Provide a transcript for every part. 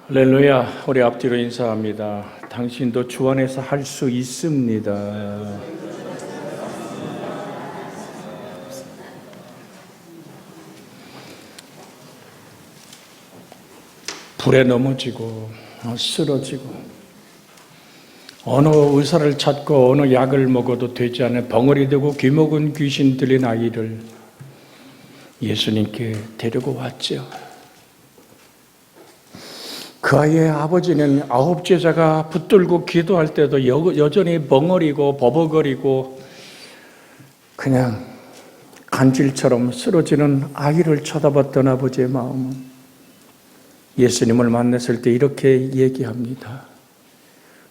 할렐루야. 우리 앞뒤로 인사합니다. 당신도 주 안에서 할 수 있습니다. 불에 넘어지고 쓰러지고 어느 의사를 찾고 어느 약을 먹어도 되지 않은 벙어리 되고 귀먹은 귀신 들린 아이를 예수님께 데리고 왔죠. 그 아이의 아버지는 9 제자가 붙들고 기도할 때도 여전히 벙어리고 버벅거리고 그냥 간질처럼 쓰러지는 아이를 쳐다봤던 아버지의 마음은 예수님을 만났을 때 이렇게 얘기합니다.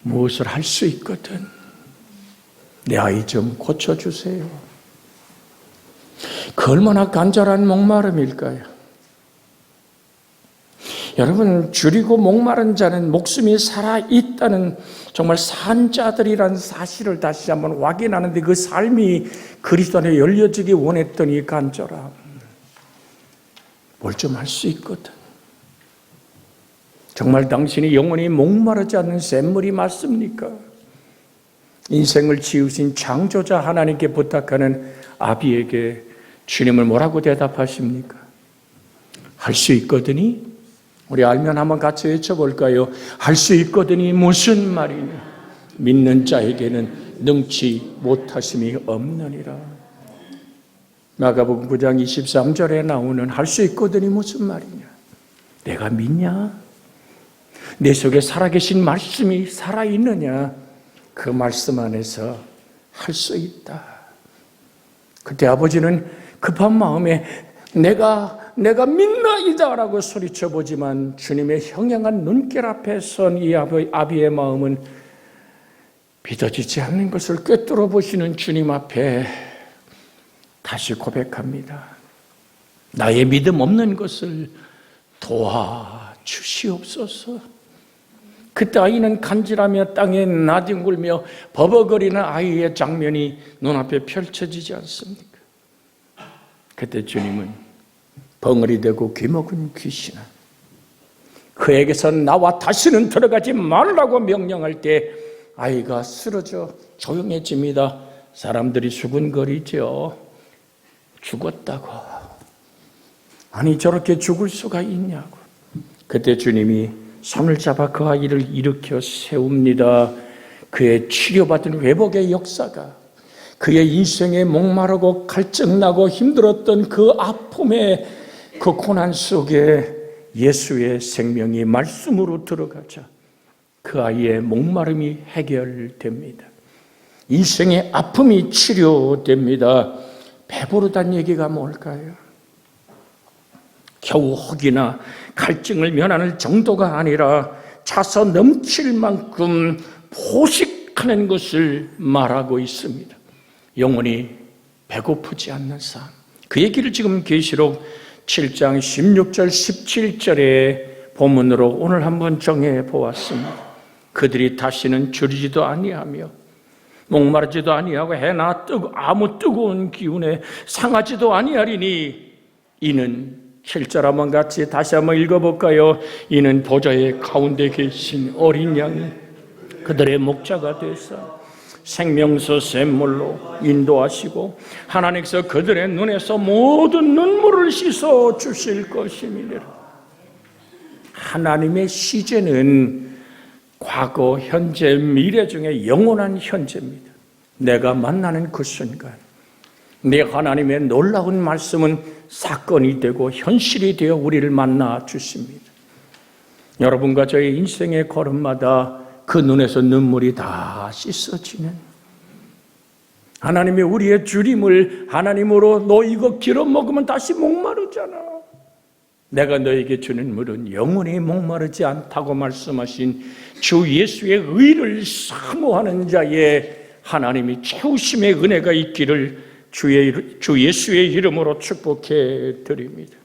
무엇을 할 수 있거든. 내 아이 좀 고쳐주세요. 그 얼마나 간절한 목마름일까요? 여러분, 줄이고 목마른 자는 목숨이 살아있다는 정말 산자들이라는 사실을 다시 한번 확인하는데 그 삶이 그리스도 안에 열려지기 원했던 이 간절함. 뭘 좀 할 수 있거든. 정말 당신이 영원히 목마르지 않는 샘물이 맞습니까? 인생을 지으신 창조자 하나님께 부탁하는 아비에게 주님을 뭐라고 대답하십니까? 할 수 있거든이? 우리 알면 한번 같이 외쳐볼까요? 할 수 있거든이 무슨 말이냐? 믿는 자에게는 능치 못하심이 없느니라. 마가복음 9장 23절에 나오는 할 수 있거든이 무슨 말이냐? 내가 믿냐? 내 속에 살아계신 말씀이 살아있느냐? 그 말씀 안에서 할 수 있다. 그때 아버지는 급한 마음에 내가 믿나이다라고 소리쳐보지만 주님의 형량한 눈길 앞에 선 이 아비의 마음은 믿어지지 않는 것을 꿰뚫어 보시는 주님 앞에 다시 고백합니다. 나의 믿음 없는 것을 도와주시옵소서. 그때 아이는 간질하며 땅에 나뒹굴며 버벅거리는 아이의 장면이 눈앞에 펼쳐지지 않습니까? 그때 주님은 벙어리 되고 귀먹은 귀신아, 그에게서 나와 다시는 들어가지 말라고 명령할 때 아이가 쓰러져 조용해집니다. 사람들이 수군거리죠. 죽었다고. 아니 저렇게 죽을 수가 있냐고. 그때 주님이 손을 잡아 그 아이를 일으켜 세웁니다. 그의 치료받은 회복의 역사가 그의 인생에 목마르고 갈증나고 힘들었던 그 아픔의 그 고난 속에 예수의 생명이 말씀으로 들어가자 그 아이의 목마름이 해결됩니다. 인생의 아픔이 치료됩니다. 배부르다는 얘기가 뭘까요? 겨우 혹이나 갈증을 면하는 정도가 아니라 차서 넘칠 만큼 포식하는 것을 말하고 있습니다. 영원히 배고프지 않는 삶. 그 얘기를 지금 계시록 7장 16절 17절의 본문으로 오늘 한번 정해 보았습니다. 그들이 다시는 줄이지도 아니하며 목마르지도 아니하고 해나 아무 뜨거운 기운에 상하지도 아니하리니 이는 7절 한번 같이 다시 한번 읽어볼까요? 이는 보좌의 가운데 계신 어린 양이 그들의 목자가 되사 생명수 샘물로 인도하시고 하나님께서 그들의 눈에서 모든 눈물을 씻어 주실 것임이니라. 하나님의 시제는 과거, 현재, 미래 중에 영원한 현재입니다. 내가 만나는 그 순간 내 하나님의 놀라운 말씀은 사건이 되고 현실이 되어 우리를 만나 주십니다. 여러분과 저의 인생의 걸음마다 그 눈에서 눈물이 다 씻어지는 하나님이 우리의 주림을 하나님으로 너 이거 길어 먹으면 다시 목마르잖아. 내가 너에게 주는 물은 영원히 목마르지 않다고 말씀하신 주 예수의 의를 사모하는 자의 하나님이 채우심의 은혜가 있기를 주 예수의 이름으로 축복해 드립니다.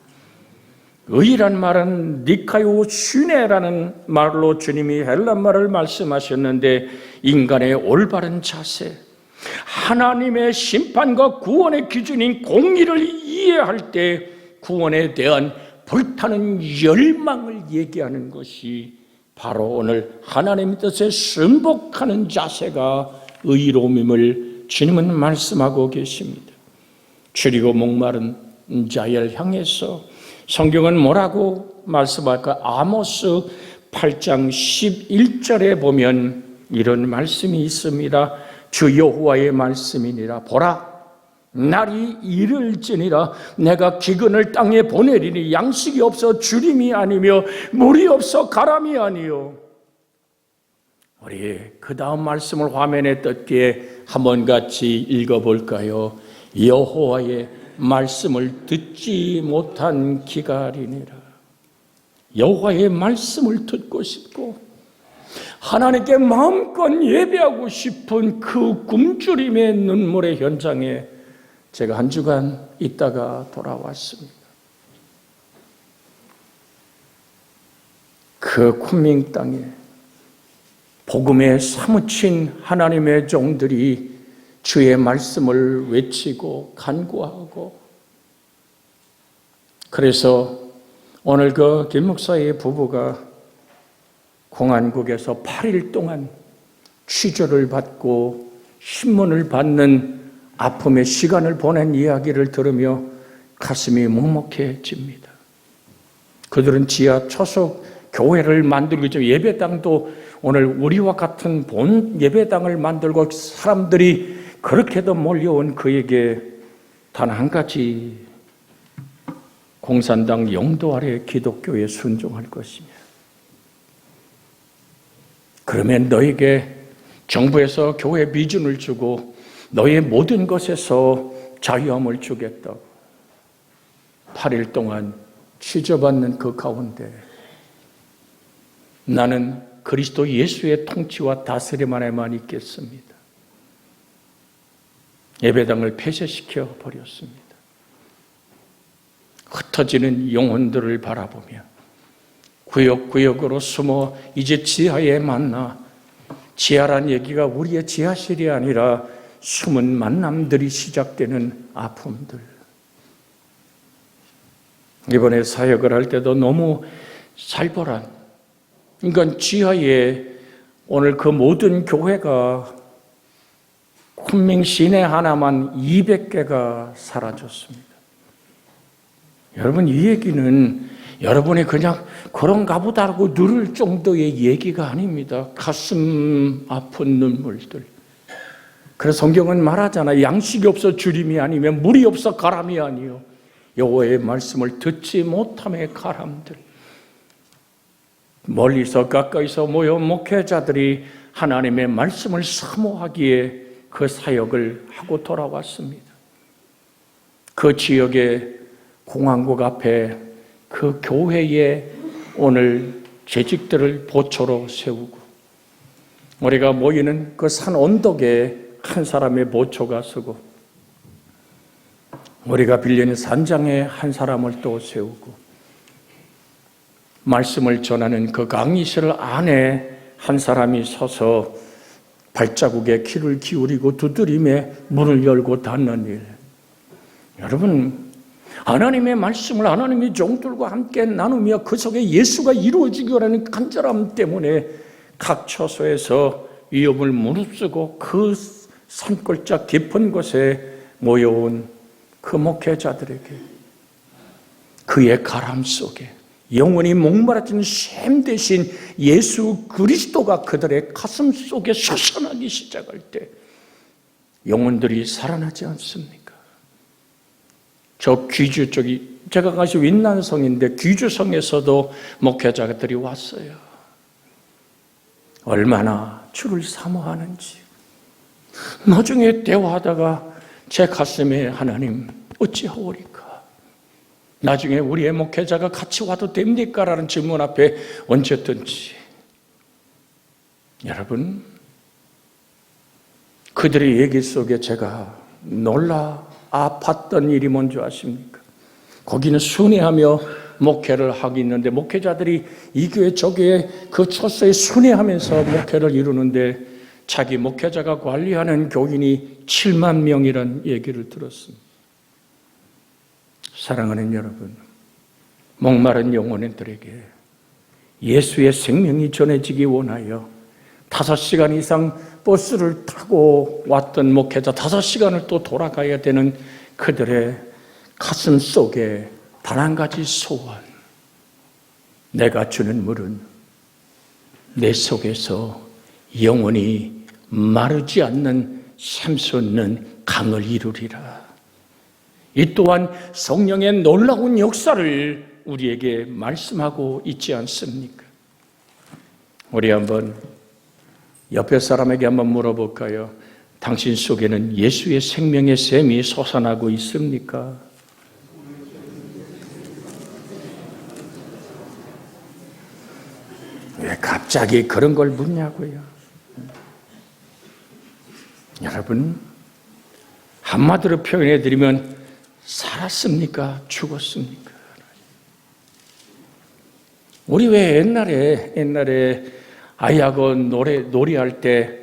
의란 말은 니카요 슈네라는 말로 주님이 헬란말을 말씀하셨는데 인간의 올바른 자세, 하나님의 심판과 구원의 기준인 공의를 이해할 때 구원에 대한 불타는 열망을 얘기하는 것이 바로 오늘 하나님의 뜻에 순복하는 자세가 의로움임을 주님은 말씀하고 계십니다. 줄이고 목마른 자를 향해서 성경은 뭐라고 말씀할까? 아모스 8장 11절에 보면 이런 말씀이 있습니다. 주 여호와의 말씀이니라. 보라, 날이 이를지니라. 내가 기근을 땅에 보내리니 양식이 없어 주림이 아니며 물이 없어 가람이 아니요. 우리 그 다음 말씀을 화면에 떴기에 한번 같이 읽어볼까요? 여호와의 말씀을 듣지 못한 기갈이니라. 여호와의 말씀을 듣고 싶고 하나님께 마음껏 예배하고 싶은 그 굶주림의 눈물의 현장에 제가 한 주간 있다가 돌아왔습니다. 그 쿤밍 땅에 복음에 사무친 하나님의 종들이 주의 말씀을 외치고 간구하고, 그래서 오늘 그 김 목사의 부부가 공안국에서 8일 동안 취조를 받고 신문을 받는 아픔의 시간을 보낸 이야기를 들으며 가슴이 먹먹해집니다. 그들은 지하 초속 교회를 만들고 있죠. 예배당도 오늘 우리와 같은 본 예배당을 만들고 사람들이 그렇게도 몰려온 그에게 단 한 가지, 공산당 영도 아래 기독교에 순종할 것이냐. 그러면 너에게 정부에서 교회 비준을 주고 너의 모든 것에서 자유함을 주겠다고. 8일 동안 취조받는 그 가운데 나는 그리스도 예수의 통치와 다스림 안에만 있겠습니다. 예배당을 폐쇄시켜 버렸습니다. 흩어지는 영혼들을 바라보며 구역구역으로 숨어 이제 지하에 만나, 지하란 얘기가 우리의 지하실이 아니라 숨은 만남들이 시작되는 아픔들. 이번에 사역을 할 때도 너무 살벌한, 그러니까 지하에 오늘 그 모든 교회가 쿤밍 시내 하나만 200개가 사라졌습니다. 여러분, 이 얘기는 여러분이 그냥 그런가 보다라고 누를 정도의 얘기가 아닙니다. 가슴 아픈 눈물들. 그래서 성경은 말하잖아요. 양식이 없어 주림이 아니면 물이 없어 가람이 아니요. 여호와의 말씀을 듣지 못함의 가람들. 멀리서 가까이서 모여 목회자들이 하나님의 말씀을 사모하기에 그 사역을 하고 돌아왔습니다. 그 지역의 공항국 앞에 그 교회에 오늘 재직들을 보초로 세우고, 우리가 모이는 그 산 언덕에 한 사람의 보초가 서고, 우리가 빌리는 산장에 한 사람을 또 세우고, 말씀을 전하는 그 강의실 안에 한 사람이 서서 발자국에 귀를 기울이고 두드림에 문을 열고 닫는 일. 여러분, 하나님의 말씀을 하나님의 종들과 함께 나누며 그 속에 예수가 이루어지기 원하는 간절함 때문에 각 처소에서 위험을 무릅쓰고 그 산골짜 깊은 곳에 모여온 그 목회자들에게 그의 가람 속에 영원히 목마르던 샘 대신 예수 그리스도가 그들의 가슴 속에 솟아나기 시작할 때 영혼들이 살아나지 않습니까? 저 귀주 쪽이, 제가 가시 윈난성인데 귀주성에서도 목회자들이 왔어요. 얼마나 주를 사모하는지. 나중에 대화하다가 제 가슴에 하나님 어찌하오리까? 나중에 우리의 목회자가 같이 와도 됩니까? 라는 질문 앞에 얹었던지. 여러분, 그들의 얘기 속에 제가 놀라 아팠던 일이 뭔지 아십니까? 거기는 순회하며 목회를 하고 있는데 목회자들이 이 교회 저 교회 그 초소에 순회하면서 목회를 이루는데 자기 목회자가 관리하는 교인이 7만 명이라는 얘기를 들었습니다. 사랑하는 여러분, 목마른 영혼들에게 예수의 생명이 전해지기 원하여 5시간 이상 버스를 타고 왔던 목회자 5시간을 또 돌아가야 되는 그들의 가슴 속에 단 한 가지 소원, 내가 주는 물은 내 속에서 영원히 마르지 않는 샘솟는 강을 이루리라. 이 또한 성령의 놀라운 역사를 우리에게 말씀하고 있지 않습니까? 우리 한번 옆에 사람에게 한번 물어볼까요? 당신 속에는 예수의 생명의 샘이 솟아나고 있습니까? 왜 갑자기 그런 걸 묻냐고요? 여러분, 한마디로 표현해드리면 살았습니까? 죽었습니까? 우리 왜 옛날에 아이하고 놀이할 때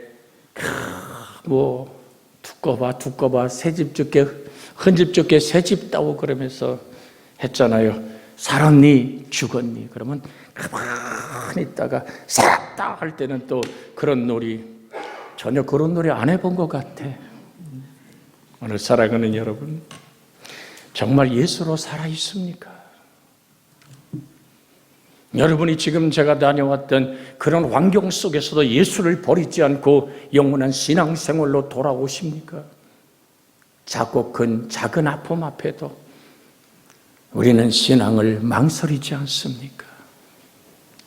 두꺼봐 새집 죽게 흔집 죽게 새집 따고 그러면서 했잖아요. 살았니? 죽었니? 그러면 가만히 있다가 살았다 할 때는 또 그런 놀이, 전혀 그런 놀이 안 해본 것 같아. 오늘 사랑하는 여러분, 정말 예수로 살아있습니까? 여러분이 지금 제가 다녀왔던 그런 환경 속에서도 예수를 버리지 않고 영원한 신앙생활로 돌아오십니까? 작고 큰 작은 아픔 앞에도 우리는 신앙을 망설이지 않습니까?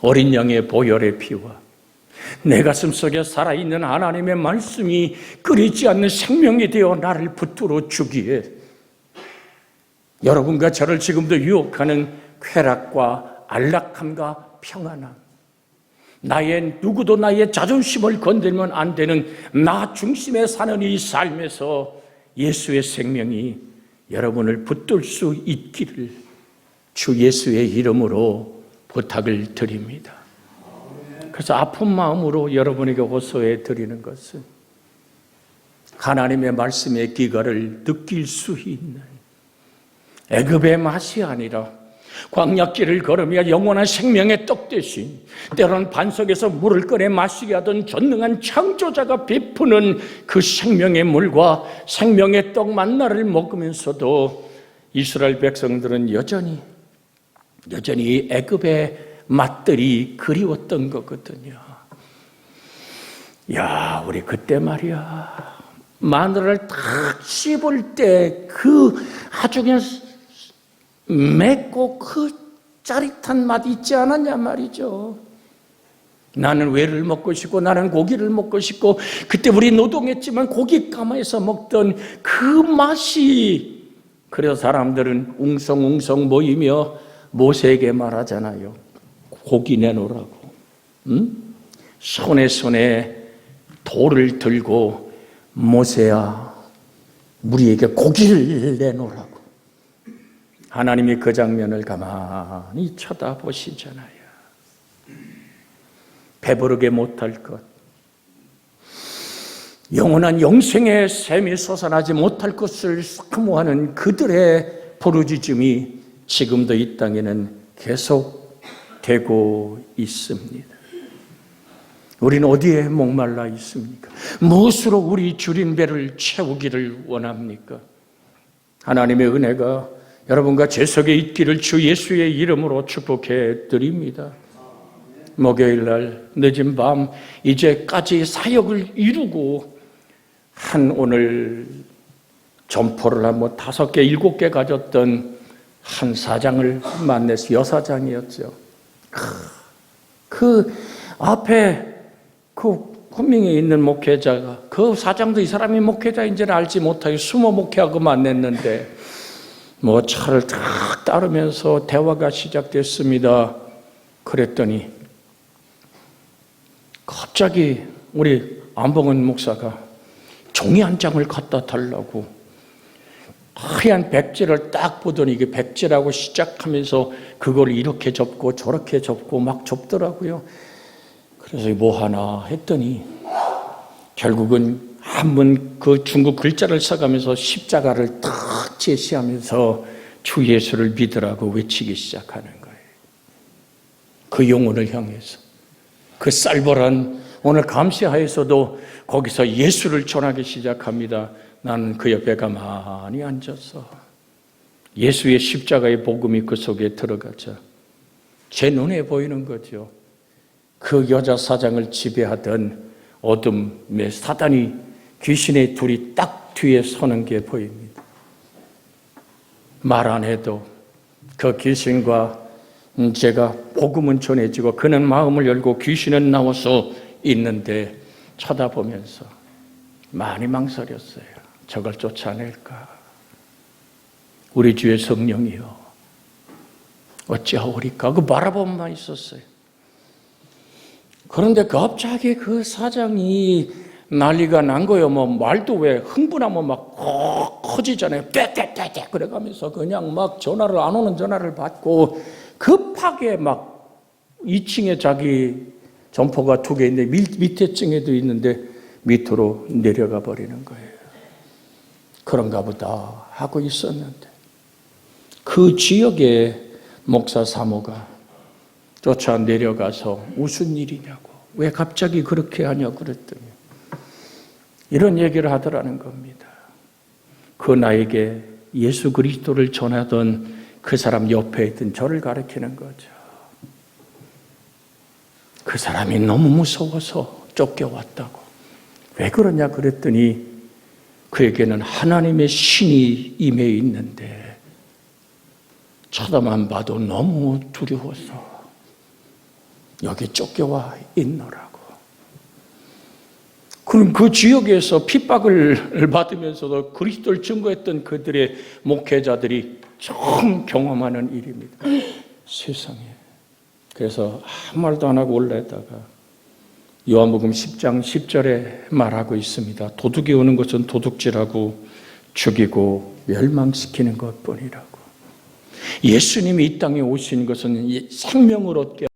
어린 양의 보혈의 피와 내 가슴 속에 살아있는 하나님의 말씀이 끓이지 않는 생명이 되어 나를 붙들어 주기에 여러분과 저를 지금도 유혹하는 쾌락과 안락함과 평안함, 누구도 나의 자존심을 건들면 안 되는 나 중심에 사는 이 삶에서 예수의 생명이 여러분을 붙들 수 있기를 주 예수의 이름으로 부탁을 드립니다. 그래서 아픈 마음으로 여러분에게 호소해 드리는 것은 하나님의 말씀의 기가를 느낄 수 있는 애굽의 맛이 아니라 광야길을 걸으며 영원한 생명의 떡 대신 때로는 반석에서 물을 꺼내 마시게 하던 전능한 창조자가 베푸는 그 생명의 물과 생명의 떡 만나를 먹으면서도 이스라엘 백성들은 여전히 애굽의 맛들이 그리웠던 거거든요. 야, 우리 그때 말이야, 마늘을 딱 씹을 때 그 아주 그냥 맵고 그 짜릿한 맛이 있지 않았냐 말이죠. 나는 회를 먹고 싶고 나는 고기를 먹고 싶고 그때 우리 노동했지만 고기 까마에서 먹던 그 맛이, 그래서 사람들은 웅성웅성 모이며 모세에게 말하잖아요. 고기 내놓으라고. 손에 돌을 들고 모세야 우리에게 고기를 내놓으라고. 하나님이 그 장면을 가만히 쳐다보시잖아요. 배부르게 못할 것, 영원한 영생의 샘이 솟아나지 못할 것을 사모하는 그들의 부르짖음이 지금도 이 땅에는 계속되고 있습니다. 우리는 어디에 목말라 있습니까? 무엇으로 우리 주린 배를 채우기를 원합니까? 하나님의 은혜가 여러분과 제 속에 있기를 주 예수의 이름으로 축복해 드립니다. 목요일 날 늦은 밤 이제까지 사역을 이루고 한 오늘 점포를 한 5개, 7개 가졌던 한 사장을 만나서 여사장이었죠. 그 앞에 그昆明에 있는 목회자가, 그 사장도 이 사람이 목회자인지는 알지 못하고 숨어 목회하고 만났는데 차를 탁 따르면서 대화가 시작됐습니다. 그랬더니 갑자기 우리 안봉은 목사가 종이 한 장을 갖다 달라고 하얀 백지를 딱 보더니 이게 백지라고 시작하면서 그걸 이렇게 접고 저렇게 접고 막 접더라고요. 그래서 뭐 하나 했더니 결국은 한번 그 중국 글자를 써가면서 십자가를 딱 제시하면서 주 예수를 믿으라고 외치기 시작하는 거예요. 그 영혼을 향해서 그 쌀벌한 오늘 감시하에서도 거기서 예수를 전하기 시작합니다. 나는 그 옆에 가만히 앉아서 예수의 십자가의 복음이 그 속에 들어가자 제 눈에 보이는 거죠. 그 여자 사장을 지배하던 어둠의 사단이 귀신의 둘이 딱 뒤에 서는 게 보입니다. 말 안 해도 그 귀신과 제가 복음은 전해지고 그는 마음을 열고 귀신은 나와서 있는데 쳐다보면서 많이 망설였어요. 저걸 쫓아낼까? 우리 주의 성령이요 어찌하오리까? 그 바라보고만 있었어요. 그런데 갑자기 그 사장이 난리가 난 거예요. 뭐 말도 왜 흥분하면 막 커지잖아요. 떼떼떼떼 그래가면서 그냥 막 전화를 안 오는 전화를 받고 급하게 막 2층에 자기 점포가 2개 있는데 밑에 층에도 있는데 밑으로 내려가 버리는 거예요. 그런가 보다 하고 있었는데 그 지역에 목사 사모가 쫓아 내려가서 무슨 일이냐고 왜 갑자기 그렇게 하냐고 그랬더니 이런 얘기를 하더라는 겁니다. 그 나에게 예수 그리스도를 전하던 그 사람 옆에 있던 저를 가리키는 거죠. 그 사람이 너무 무서워서 쫓겨왔다고. 왜 그러냐 그랬더니 그에게는 하나님의 신이 임해 있는데 쳐다만 봐도 너무 두려워서 여기 쫓겨와 있노라고. 그럼 그 지역에서 핍박을 받으면서도 그리스도를 증거했던 그들의 목회자들이 처음 경험하는 일입니다. 세상에. 그래서 아무 말도 안 하고 올라다가 요한복음 10장 10절에 말하고 있습니다. 도둑이 오는 것은 도둑질하고 죽이고 멸망시키는 것뿐이라고. 예수님이 이 땅에 오신 것은 생명을 얻게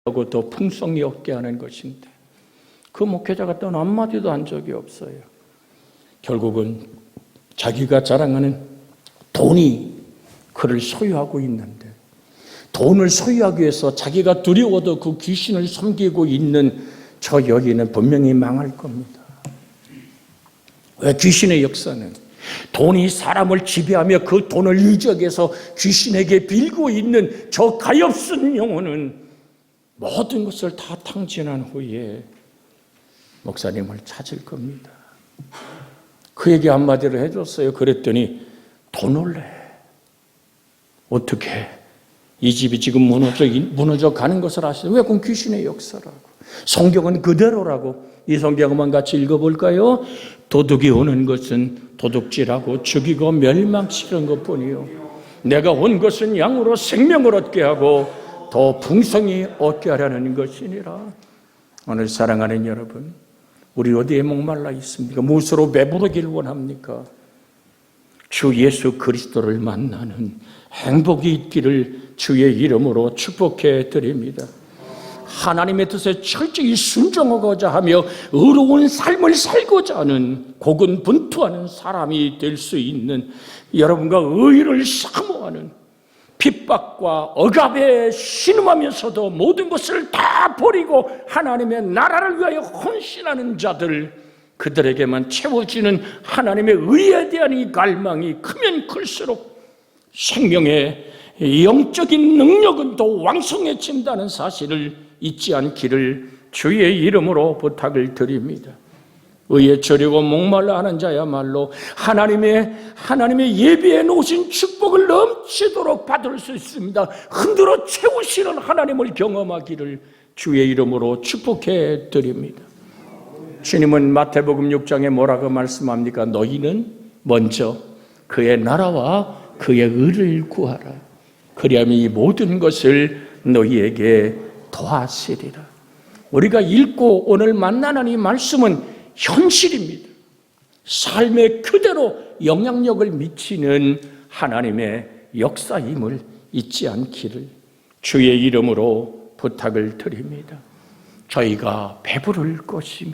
하고 더 풍성히 얻게 하는 것인데 그 목회자가 또 한마디도 한 적이 없어요. 결국은 자기가 자랑하는 돈이 그를 소유하고 있는데 돈을 소유하기 위해서 자기가 두려워도 그 귀신을 섬기고 있는 저 여인은 분명히 망할 겁니다. 왜? 귀신의 역사는 돈이 사람을 지배하며 그 돈을 유적해서 귀신에게 빌고 있는 저 가엾은 영혼은 모든 것을 다 탕진한 후에 목사님을 찾을 겁니다. 그에게 한마디를 해줬어요. 그랬더니 더 놀래. 어떻게 이 집이 지금 무너져 가는 것을 아시죠? 왜? 그건 귀신의 역사라고. 성경은 그대로라고. 이 성경만 같이 읽어볼까요? 도둑이 오는 것은 도둑질하고 죽이고 멸망시키는 것뿐이요 내가 온 것은 양으로 생명을 얻게 하고 더 풍성히 얻게 하려는 것이니라. 오늘 사랑하는 여러분, 우리 어디에 목말라 있습니까? 무엇으로 배부르길 원합니까? 주 예수 그리스도를 만나는 행복이 있기를 주의 이름으로 축복해 드립니다. 하나님의 뜻에 철저히 순종하고자 하며 의로운 삶을 살고자 하는 고군분투하는 사람이 될 수 있는 여러분과 의를 사모하는 핍박과 억압에 신음하면서도 모든 것을 다 버리고 하나님의 나라를 위하여 헌신하는 자들, 그들에게만 채워지는 하나님의 의에 대한 이 갈망이 크면 클수록 생명의 영적인 능력은 더 왕성해진다는 사실을 잊지 않기를 주의 이름으로 부탁을 드립니다. 의에 저리고 목말라 하는 자야말로 하나님의 예비해 놓으신 축복을 넘치도록 받을 수 있습니다. 흔들어 채우시는 하나님을 경험하기를 주의 이름으로 축복해 드립니다. 주님은 마태복음 6장에 뭐라고 말씀합니까? 너희는 먼저 그의 나라와 그의 의를 구하라. 그리하면 이 모든 것을 너희에게 더하시리라. 우리가 읽고 오늘 만나는 이 말씀은 현실입니다. 삶에 그대로 영향력을 미치는 하나님의 역사임을 잊지 않기를 주의 이름으로 부탁을 드립니다. 저희가 배부를 것이며,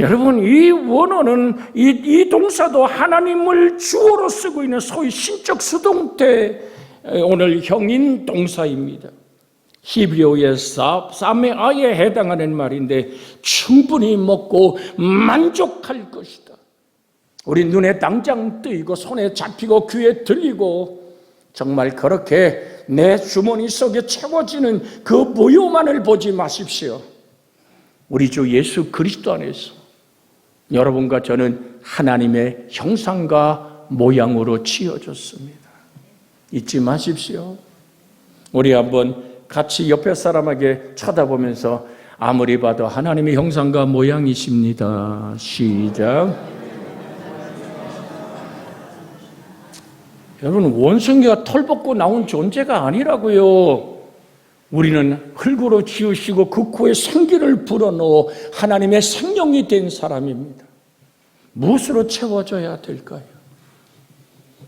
여러분, 이 원어는 이 동사도 하나님을 주어로 쓰고 있는 소위 신적 수동태 오늘 형인 동사입니다. 히브리어의 사메아에 해당하는 말인데 충분히 먹고 만족할 것이다. 우리 눈에 당장 뜨이고 손에 잡히고 귀에 들리고 정말 그렇게 내 주머니 속에 채워지는 그 모요만을 보지 마십시오. 우리 주 예수 그리스도 안에서 여러분과 저는 하나님의 형상과 모양으로 지어졌습니다. 잊지 마십시오. 우리 한번 같이 옆에 사람에게 쳐다보면서 아무리 봐도 하나님의 형상과 모양이십니다. 시작. 여러분, 원숭이가 털 벗고 나온 존재가 아니라고요. 우리는 흙으로 지으시고 그 코에 생기를 불어넣어 하나님의 생명이 된 사람입니다. 무엇으로 채워져야 될까요?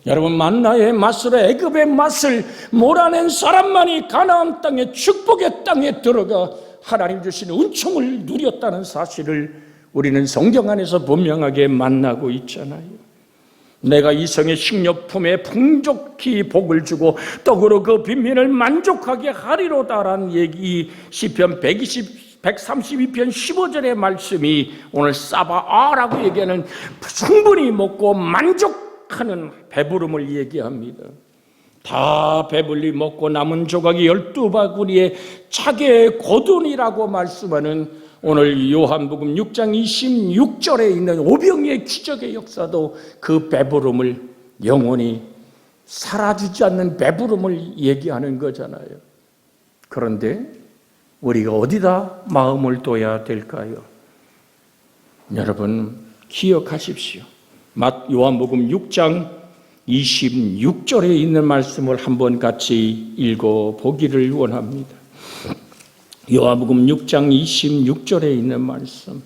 여러분, 만나의 맛으로 애굽의 맛을 몰아낸 사람만이 가나안 땅에 축복의 땅에 들어가 하나님 주신 은총을 누렸다는 사실을 우리는 성경 안에서 분명하게 만나고 있잖아요. 내가 이성의 식료품에 풍족히 복을 주고 떡으로 그 빈민을 만족하게 하리로다라는 얘기, 시편 132편 15절의 말씀이 오늘 사바아라고 얘기하는 충분히 먹고 만족하는 배부름을 얘기합니다. 다 배불리 먹고 남은 조각이 12바구니에 차게 고든이라고 말씀하는 오늘 요한복음 6장 26절에 있는 오병이의 기적의 역사도 그 배부름을, 영원히 사라지지 않는 배부름을 얘기하는 거잖아요. 그런데 우리가 어디다 마음을 둬야 될까요? 여러분 기억하십시오. 요한복음 6장 26절에 있는 말씀을 한번 같이 읽어보기를 원합니다. 요한복음 6장 26절에 있는 말씀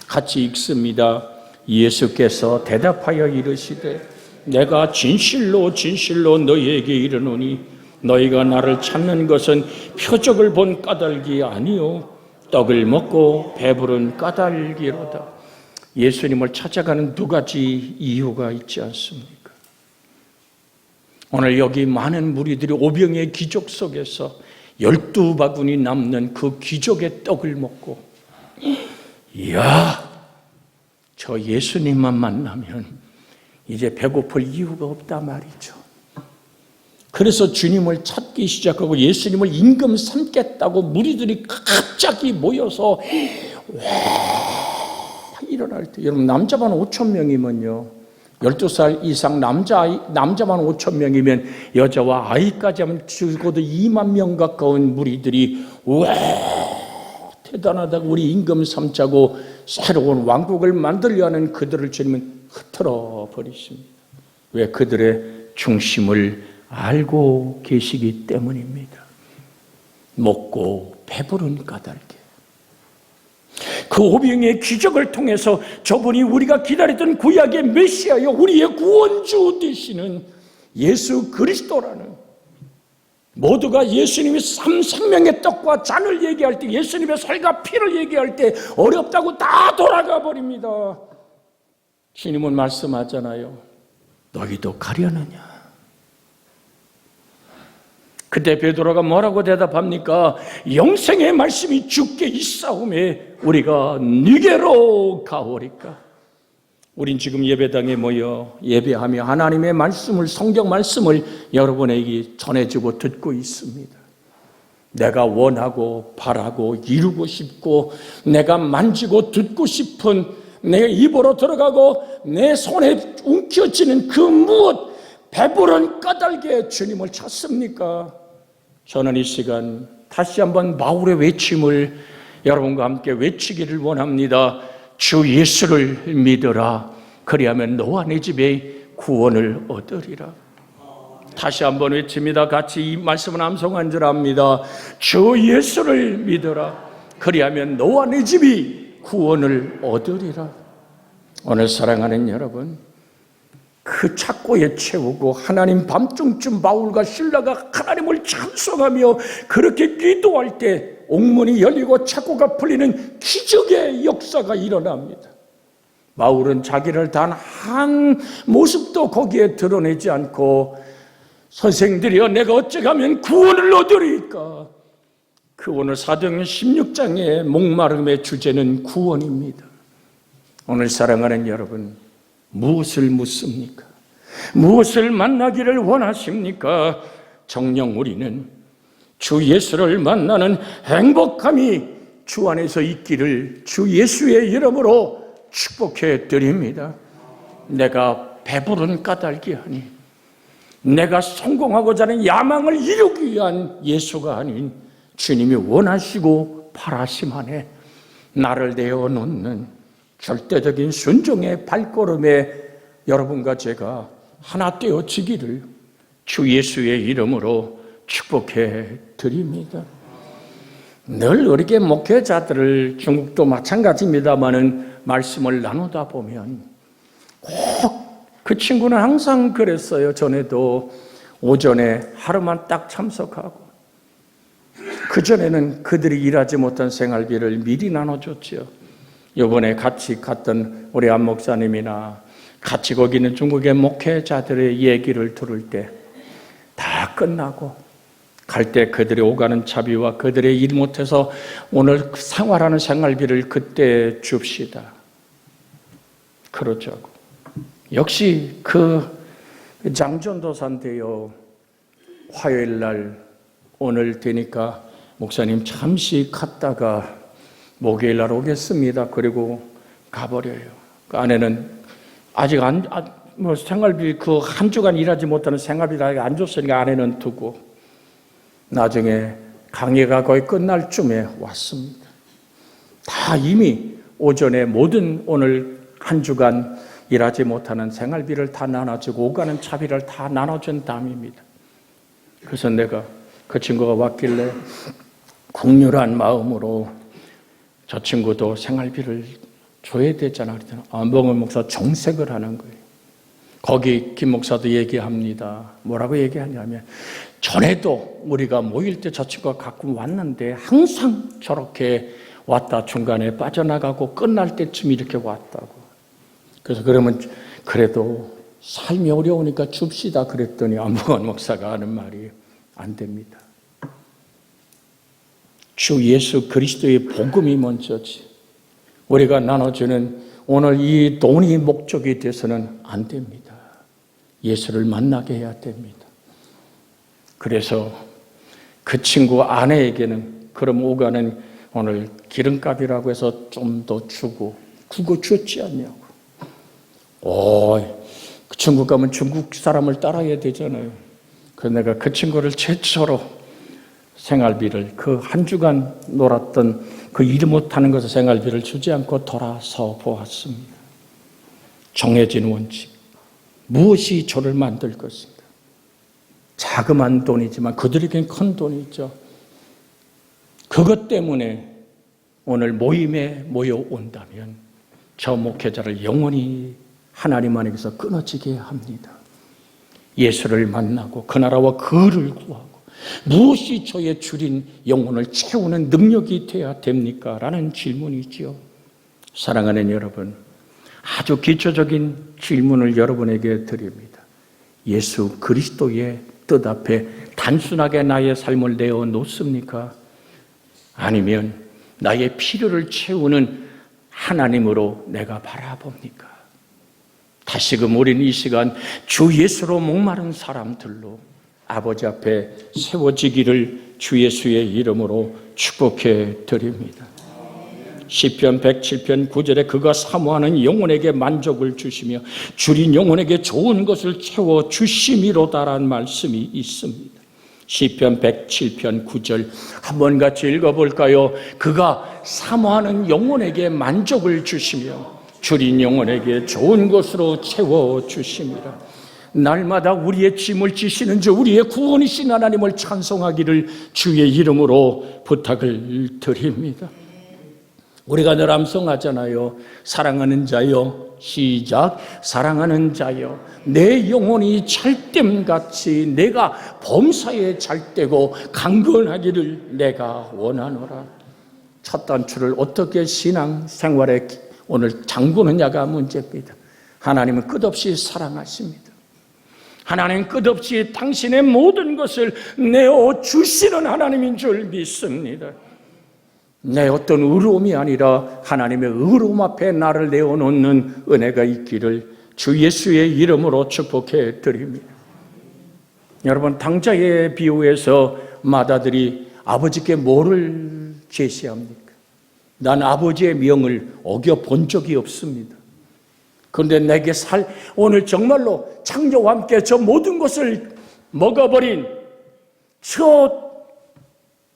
같이 읽습니다. 예수께서 대답하여 이르시되 내가 진실로 진실로 너희에게 이르노니 너희가 나를 찾는 것은 표적을 본 까닭이 아니요 떡을 먹고 배부른 까닭이로다. 예수님을 찾아가는 두 가지 이유가 있지 않습니까? 오늘 여기 많은 무리들이 오병이의 기적 속에서 12바구니 남는 그 기적의 떡을 먹고, 이야, 저 예수님만 만나면 이제 배고플 이유가 없다 말이죠. 그래서 주님을 찾기 시작하고 예수님을 임금 삼겠다고 무리들이 갑자기 모여서 와 일어날 때, 여러분 남자만 5,000명이면요 12살 이상 남자만 5,000명이면 여자와 아이까지 하면 적어도 2만 명 가까운 무리들이 와 대단하다고 우리 임금 삼자고 새로운 왕국을 만들려 하는 그들을 주님은 흩어져 버리십니다. 왜? 그들의 중심을 알고 계시기 때문입니다. 먹고 배부른 까닭에 그 오병이의 기적을 통해서 저분이 우리가 기다리던 구약의 메시아여 우리의 구원주 되시는 예수 그리스도라는, 모두가 예수님이 생명의 떡과 잔을 얘기할 때, 예수님의 살과 피를 얘기할 때 어렵다고 다 돌아가 버립니다. 주님은 말씀하잖아요. 너희도 가려느냐? 그때 베드로가 뭐라고 대답합니까? 영생의 말씀이 주께 있사오매 우리가 네게로 가오리까? 우린 지금 예배당에 모여 예배하며 하나님의 말씀을, 성경 말씀을 여러분에게 전해주고 듣고 있습니다. 내가 원하고 바라고 이루고 싶고 내가 만지고 듣고 싶은, 내 입으로 들어가고 내 손에 움켜쥐는 그 무엇, 배부른 까닭에 주님을 찾습니까? 저는 이 시간 다시 한번 바울의 외침을 여러분과 함께 외치기를 원합니다. 주 예수를 믿어라. 그리하면 너와 네 집에 구원을 얻으리라. 다시 한번 외칩니다. 같이 이 말씀을 암송한 줄 압니다. 주 예수를 믿어라. 그리하면 너와 네 집이 구원을 얻으리라. 오늘 사랑하는 여러분, 그 착고에 채우고 하나님 밤중쯤 바울과 실라가 하나님을 찬송하며 그렇게 기도할 때 옥문이 열리고 착고가 풀리는 기적의 역사가 일어납니다. 바울은 자기를 단 한 모습도 거기에 드러내지 않고 선생들이여, 내가 어찌하면 구원을 얻으리까? 그 오늘 사도행전 16장의 목마름의 주제는 구원입니다. 오늘 사랑하는 여러분, 무엇을 묻습니까? 무엇을 만나기를 원하십니까? 정녕 우리는 주 예수를 만나는 행복함이 주 안에서 있기를 주 예수의 이름으로 축복해 드립니다. 내가 배부른 까닭이 아닌, 내가 성공하고자 하는 야망을 이루기 위한 예수가 아닌 주님이 원하시고 바라심 안에 나를 내어놓는 절대적인 순종의 발걸음에 여러분과 제가 하나 되어지기를 주 예수의 이름으로 축복해 드립니다. 늘 우리에게 목회자들을, 중국도 마찬가지입니다마는 말씀을 나누다 보면 꼭 그 친구는 항상 그랬어요. 전에도 오전에 하루만 딱 참석하고 그전에는 그들이 일하지 못한 생활비를 미리 나눠줬죠. 이번에 같이 갔던 우리 안 목사님이나 같이 거기 있는 중국의 목회자들의 얘기를 들을 때 다 끝나고 갈 때 그들이 오가는 차비와 그들의 일 못해서 오늘 생활하는 생활비를 그때 줍시다. 그러자고. 역시 그 장전도사인데요. 화요일 날 오늘 되니까 목사님 잠시 갔다가 목요일 날 오겠습니다. 그리고 가버려요. 그 아내는 아직 생활비 그 한 주간 일하지 못하는 생활비를 안 줬으니까 아내는 두고 나중에 강의가 거의 끝날 쯤에 왔습니다. 다 이미 오전에 모든 오늘 한 주간 일하지 못하는 생활비를 다 나눠주고 오가는 차비를 다 나눠준 다음입니다. 그래서 내가 그 친구가 왔길래 국률한 마음으로 저 친구도 생활비를 줘야 되잖아. 그랬더니 안봉은 목사 정색을 하는 거예요. 거기 김 목사도 얘기합니다. 뭐라고 얘기하냐면 전에도 우리가 모일 때 저 친구가 가끔 왔는데 항상 저렇게 왔다 중간에 빠져나가고 끝날 때쯤 이렇게 왔다고. 그래서 그러면 그래도 삶이 어려우니까 줍시다 그랬더니 안봉환 목사가 하는 말이 안 됩니다. 주 예수 그리스도의 복음이 먼저지 우리가 나눠주는 오늘 이 돈이 목적이 돼서는 안 됩니다. 예수를 만나게 해야 됩니다. 그래서 그 친구 아내에게는 그럼 오가는 오늘 기름값이라고 해서 좀 더 주고 그거 줬지 않냐고. 그 중국 가면 중국 사람을 따라야 되잖아요. 그래서 내가 그 친구를 최초로 생활비를 그 한 주간 놀았던 그 일 못하는 것에 생활비를 주지 않고 돌아서 보았습니다. 정해진 원칙. 무엇이 저를 만들 것인가? 자그마한 돈이지만 그들에겐 큰 돈이죠. 그것 때문에 오늘 모임에 모여온다면 저 목회자를 영원히 하나님 안에서 끊어지게 합니다. 예수를 만나고 그 나라와 그를 구하고 무엇이 저의 줄인 영혼을 채우는 능력이 되어야 됩니까? 라는 질문이지요. 사랑하는 여러분, 아주 기초적인 질문을 여러분에게 드립니다. 예수 그리스도의 뜻 앞에 단순하게 나의 삶을 내어놓습니까? 아니면 나의 필요를 채우는 하나님으로 내가 바라봅니까? 다시금 우리는 이 시간 주 예수로 목마른 사람들로 아버지 앞에 세워지기를 주 예수의 이름으로 축복해 드립니다. 시편 107편 9절에 그가 사모하는 영혼에게 만족을 주시며 줄인 영혼에게 좋은 것을 채워 주심이로다라는 말씀이 있습니다. 시편 107편 9절 한번 같이 읽어볼까요? 그가 사모하는 영혼에게 만족을 주시며 줄인 영혼에게 좋은 것으로 채워 주심이라. 날마다 우리의 짐을 지시는 주 우리의 구원이신 하나님을 찬송하기를 주의 이름으로 부탁을 드립니다. 우리가 늘 암송하잖아요. 사랑하는 자여, 시작. 사랑하는 자여, 내 영혼이 찰댐같이 내가 범사에 찰대고 강건하기를 내가 원하노라. 첫 단추를 어떻게 신앙생활에 오늘 잠그느냐가 문제입니다. 하나님은 끝없이 사랑하십니다. 하나님 끝없이 당신의 모든 것을 내어주시는 하나님인 줄 믿습니다. 내 어떤 의로움이 아니라 하나님의 의로움 앞에 나를 내어놓는 은혜가 있기를 주 예수의 이름으로 축복해 드립니다. 여러분, 당자의 비유에서 마다들이 아버지께 뭐를 제시합니까? 난 아버지의 명을 어겨본 적이 없습니다. 그런데 내게 오늘 정말로 창조와 함께 저 모든 것을 먹어버린 저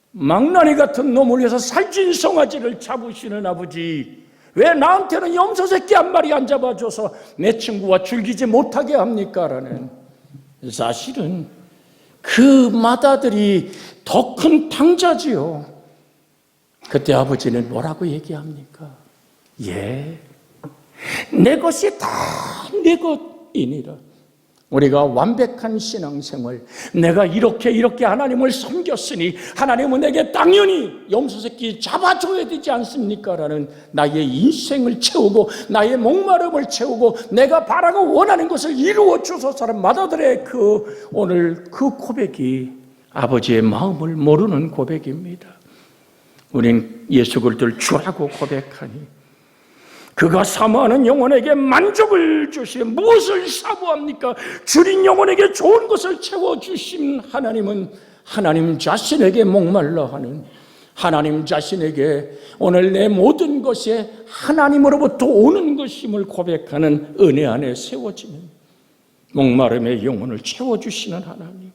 망나니 같은 놈을 위해서 살찐 송아지를 잡으시는 아버지, 왜 나한테는 염소 새끼 한 마리 안 잡아줘서 내 친구와 즐기지 못하게 합니까? 라는, 사실은 그 마다들이 더 큰 탕자지요. 그때 아버지는 뭐라고 얘기합니까? 예, 내 것이 다 내 것이니라. 우리가 완벽한 신앙생활, 내가 이렇게 하나님을 섬겼으니 하나님은 내게 당연히 염소 새끼 잡아줘야 되지 않습니까? 라는 나의 인생을 채우고 나의 목마름을 채우고 내가 바라고 원하는 것을 이루어 주소서라는 마다들의 오늘 그 고백이 아버지의 마음을 모르는 고백입니다. 우린 예수 그리스도를 주라고 고백하니 그가 사모하는 영혼에게 만족을 주시며 무엇을 사모합니까? 주린 영혼에게 좋은 것을 채워주신 하나님은 하나님 자신에게 목말라 하는, 하나님 자신에게 오늘 내 모든 것이 하나님으로부터 오는 것임을 고백하는 은혜 안에 세워지는 목마름의 영혼을 채워주시는 하나님.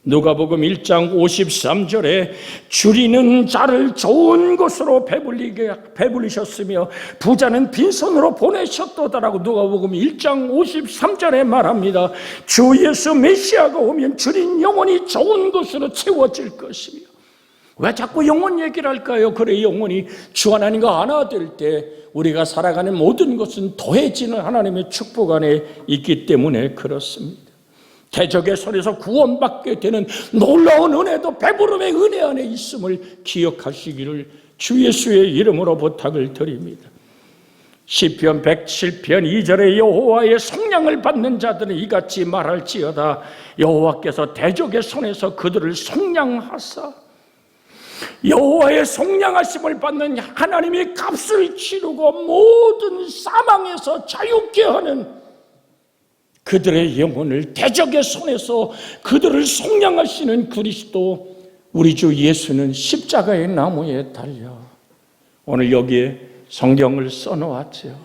누가복음 1장 53절에 주리는 자를 좋은 것으로 배불리셨으며 부자는 빈손으로 보내셨도다라고 누가복음 1장 53절에 말합니다. 주 예수 메시아가 오면 주린 영혼이 좋은 것으로 채워질 것이며, 왜 자꾸 영혼 얘기를 할까요? 그래, 영혼이 주 하나님과 하나 될 때 우리가 살아가는 모든 것은 더해지는 하나님의 축복 안에 있기 때문에 그렇습니다. 대적의 손에서 구원받게 되는 놀라운 은혜도 배부름의 은혜 안에 있음을 기억하시기를 주 예수의 이름으로 부탁을 드립니다. 시편 107편 2절에 여호와의 속량을 받는 자들은 이같이 말할지어다. 여호와께서 대적의 손에서 그들을 속량하사, 여호와의 속량하심을 받는 하나님이 값을 치르고 모든 사망에서 자유케 하는 그들의 영혼을 대적의 손에서 그들을 속량하시는 그리스도, 우리 주 예수는 십자가의 나무에 달려 오늘 여기에 성경을 써놓았죠.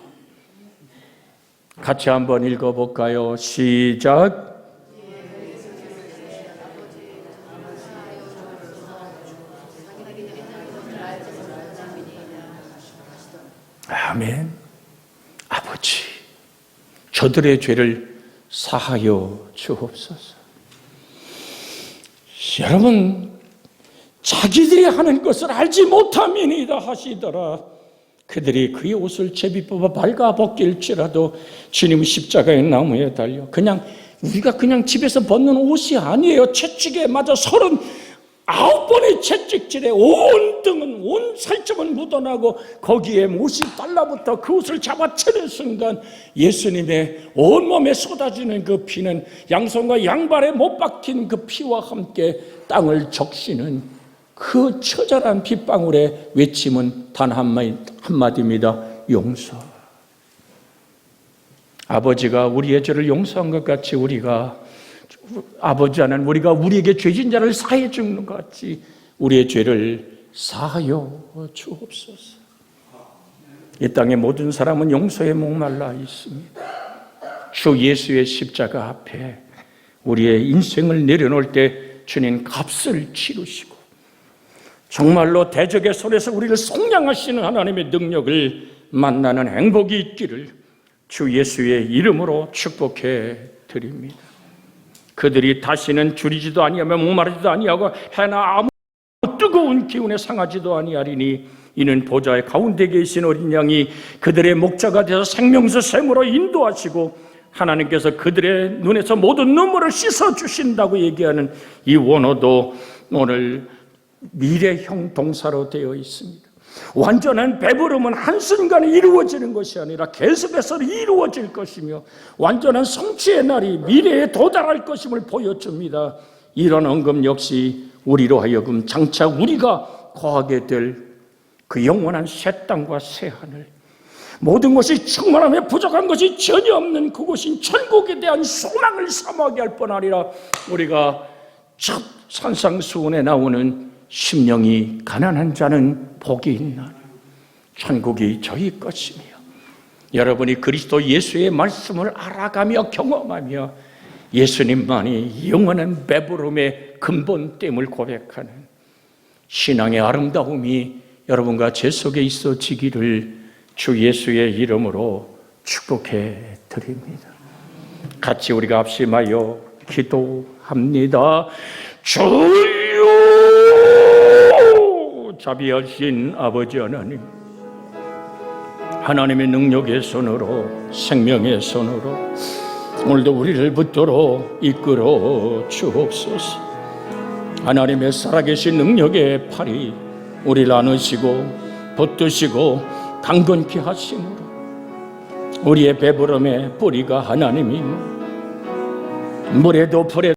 같이 한번 읽어볼까요? 시작. 아멘. 아버지, 저들의 죄를 사하여 주옵소서. 여러분, 자기들이 하는 것을 알지 못함이니이다 하시더라. 그들이 그의 옷을 제비 뽑아 발가 벗길지라도 주님은 십자가의 나무에 달려, 우리가 그냥 집에서 벗는 옷이 아니에요. 채찍에 맞아 39번의 채찍질에 온 등은, 온 살점은 묻어나고 거기에 못이 달라붙어 그 옷을 잡아채는 순간 예수님의 온몸에 쏟아지는 그 피는 양손과 양발에 못 박힌 그 피와 함께 땅을 적시는 그 처절한 핏방울의 외침은 단 한마디입니다. 용서. 아버지가 우리의 죄를 용서한 것 같이 아버지 하나님, 우리가 우리에게 죄진 자를 사해 주는 것 같이 우리의 죄를 사하여 주옵소서. 이 땅의 모든 사람은 용서에 목말라 있습니다. 주 예수의 십자가 앞에 우리의 인생을 내려놓을 때 주님 값을 치르시고 정말로 대적의 손에서 우리를 속량하시는 하나님의 능력을 만나는 행복이 있기를 주 예수의 이름으로 축복해 드립니다. 그들이 다시는 줄이지도 아니하며 목마르지도 아니하고 해나 아무 뜨거운 기운에 상하지도 아니하리니 이는 보좌의 가운데 계신 어린 양이 그들의 목자가 되어서 생명수 샘으로 인도하시고 하나님께서 그들의 눈에서 모든 눈물을 씻어주신다고 얘기하는 이 원어도 오늘 미래형 동사로 되어 있습니다. 완전한 배부름은 한순간에 이루어지는 것이 아니라 계속해서 이루어질 것이며 완전한 성취의 날이 미래에 도달할 것임을 보여줍니다. 이런 언급 역시 우리로 하여금 장차 우리가 거하게 될 그 영원한 새 땅과 새 하늘, 모든 것이 충만함에 부족한 것이 전혀 없는 그곳인 천국에 대한 소망을 사모하게 할 뿐 아니라 우리가 첫 산상수훈에 나오는 심령이 가난한 자는 복이 있나니 천국이 저희 것이며, 여러분이 그리스도 예수의 말씀을 알아가며 경험하며 예수님만이 영원한 배부름의 근본됨을 고백하는 신앙의 아름다움이 여러분과 제 속에 있어지기를 주 예수의 이름으로 축복해 드립니다. 같이 우리가 합심하여 기도합니다. 주여, 자비하신 아버지 하나님, 하나님의 능력의 손으로, 생명의 손으로 오늘도 우리를 붙들어 이끌어 주옵소서. 하나님의 살아계신 능력의 팔이 우리를 안으시고 붙드시고 강건케 하심으로 우리의 배부름의 뿌리가 하나님이며 물에도 불에도